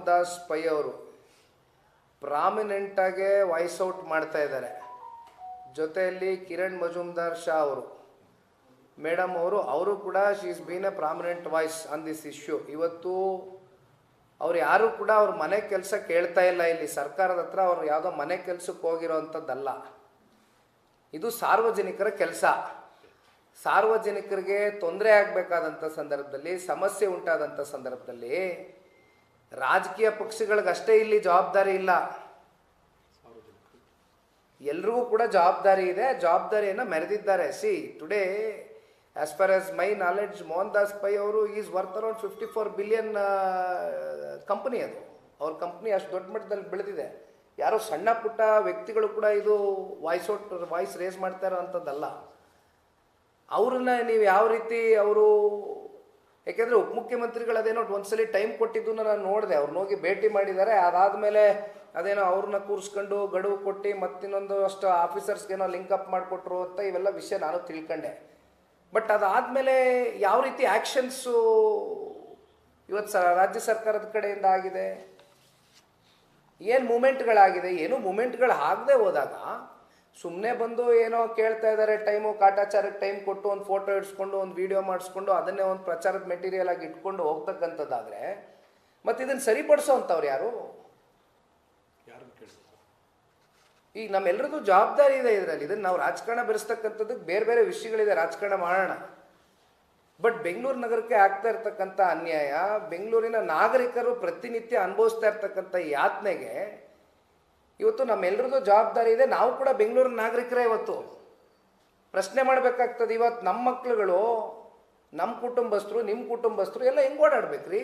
ಮೋಹನ್ ದಾಸ್ ಪೈ ಅವರು ಪ್ರಾಮಿನೆಂಟಾಗೆ voice out ಮಾಡ್ತಾ ಇದ್ದಾರೆ. ಜೊತೆಯಲ್ಲಿ ಕಿರಣ್ ಮಜುಮ್ದಾರ್ ಶಾ ಅವರು ಮೇಡಮ್ ಅವರು ಕೂಡ she is been a prominent voice on this issue. ಇವತ್ತು ಅವ್ರು ಯಾರು ಕೂಡ ಅವ್ರ ಮನೆ ಕೆಲಸ ಕೇಳ್ತಾ ಇಲ್ಲ. ಇಲ್ಲಿ ಸರ್ಕಾರದ ಹತ್ರ ಅವ್ರು ಯಾವುದೋ ಮನೆ ಕೆಲಸಕ್ಕೆ ಹೋಗಿರೋ ಅಂಥದ್ದಲ್ಲ, ಇದು ಸಾರ್ವಜನಿಕರ ಕೆಲಸ. ಸಾರ್ವಜನಿಕರಿಗೆ ತೊಂದರೆ ಆಗಬೇಕಾದಂಥ ಸಂದರ್ಭದಲ್ಲಿ, ಸಮಸ್ಯೆ ಉಂಟಾದಂಥ ಸಂದರ್ಭದಲ್ಲಿ ರಾಜಕೀಯ ಪಕ್ಷಗಳಿಗಷ್ಟೇ ಇಲ್ಲಿ ಜವಾಬ್ದಾರಿ ಇಲ್ಲ, ಎಲ್ರಿಗೂ ಕೂಡ ಜವಾಬ್ದಾರಿ ಇದೆ. ಜವಾಬ್ದಾರಿಯನ್ನು ಮೆರೆದಿದ್ದಾರೆ. See today as far as my knowledge Mohandas Pai ಅವರು is worth around 54 billion company. ಅದು ಅವ್ರ ಕಂಪ್ನಿ ಅಷ್ಟು ದೊಡ್ಡ ಮಟ್ಟದಲ್ಲಿ ಬೆಳೆದಿದೆ. ಯಾರೋ ಸಣ್ಣ ಪುಟ್ಟ ವ್ಯಕ್ತಿಗಳು ಕೂಡ ಇದು ವಾಯ್ಸ್ ರೇಸ್ ಮಾಡ್ತಾ ಇರೋ ಅಂಥದ್ದಲ್ಲ. ಅವ್ರನ್ನ ನೀವು ಯಾವ ರೀತಿ ಅವರು, ಯಾಕೆಂದರೆ ಉಪಮುಖ್ಯಮಂತ್ರಿಗಳು ಅದೇನೋ ಒಂದ್ಸಲಿ ಟೈಮ್ ಕೊಟ್ಟಿದ್ದನ್ನು ನಾನು ನೋಡಿದೆ. ಅವ್ರನ್ನ ಹೋಗಿ ಭೇಟಿ ಮಾಡಿದ್ದಾರೆ. ಅದಾದಮೇಲೆ ಅದೇನೋ ಅವ್ರನ್ನ ಕೂರಿಸ್ಕೊಂಡು ಗಡುವು ಕೊಟ್ಟು ಮತ್ತಿನ್ನೊಂದು ಅಷ್ಟು ಆಫೀಸರ್ಸ್ಗೇನೋ ಲಿಂಕಪ್ ಮಾಡಿಕೊಟ್ರು ಅಂತ ಇವೆಲ್ಲ ವಿಷಯ ನಾನು ತಿಳ್ಕೊಂಡೆ. ಬಟ್ ಅದಾದಮೇಲೆ ಯಾವ ರೀತಿ ಆ್ಯಕ್ಷನ್ಸು ಇವತ್ತು ರಾಜ್ಯ ಸರ್ಕಾರದ ಕಡೆಯಿಂದ ಆಗಿದೆ, ಏನು ಮೂಮೆಂಟ್ಗಳಾಗಿದೆ, ಏನೂ ಮೂಮೆಂಟ್ಗಳು ಆಗದೆ ಹೋದಾಗ ಸುಮ್ಮನೆ ಬಂದು ಏನೋ ಕೇಳ್ತಾ ಇದ್ದಾರೆ, ಟೈಮು ಕಾಟಾಚಾರಕ್ಕೆ ಟೈಮ್ ಕೊಟ್ಟು ಒಂದು ಫೋಟೋ ಇಡ್ಸ್ಕೊಂಡು ಒಂದು ವಿಡಿಯೋ ಮಾಡಿಸ್ಕೊಂಡು ಅದನ್ನೇ ಒಂದು ಪ್ರಚಾರದ ಮೆಟೀರಿಯಲ್ ಆಗಿ ಇಟ್ಕೊಂಡು ಹೋಗ್ತಕ್ಕಂಥದ್ದಾದರೆ ಮತ್ತು ಇದನ್ನು ಸರಿಪಡಿಸೋ ಅಂಥವ್ರು ಯಾರು? ಈಗ ನಮ್ಮೆಲ್ಲರದ್ದು ಜವಾಬ್ದಾರಿ ಇದೆ ಇದರಲ್ಲಿ. ಇದನ್ನು ನಾವು ರಾಜಕಾರಣ ಬೆರೆಸ್ತಕ್ಕಂಥದ್ದಕ್ಕೆ ಬೇರೆ ಬೇರೆ ವಿಷಯಗಳಿದೆ, ರಾಜಕಾರಣ ಮಾಡೋಣ. ಬಟ್ ಬೆಂಗಳೂರು ನಗರಕ್ಕೆ ಆಗ್ತಾ ಇರ್ತಕ್ಕಂಥ ಅನ್ಯಾಯ, ಬೆಂಗಳೂರಿನ ನಾಗರಿಕರು ಪ್ರತಿನಿತ್ಯ ಅನುಭವಿಸ್ತಾ ಇರ್ತಕ್ಕಂಥ ಯಾತನೆಗೆ ಇವತ್ತು ನಮ್ಮೆಲ್ಲರದ್ದು ಜವಾಬ್ದಾರಿ ಇದೆ. ನಾವು ಕೂಡ ಬೆಂಗಳೂರಿನ ನಾಗರಿಕರೇ ಇವತ್ತು ಪ್ರಶ್ನೆ ಮಾಡಬೇಕಾಗ್ತದೆ. ಇವತ್ತು ನಮ್ಮ ಮಕ್ಳುಗಳು, ನಮ್ಮ ಕುಟುಂಬಸ್ಥರು, ನಿಮ್ಮ ಕುಟುಂಬಸ್ಥರು ಎಲ್ಲ ಹೆಂಗೆ ಓಡಾಡ್ಬೇಕ್ರಿ?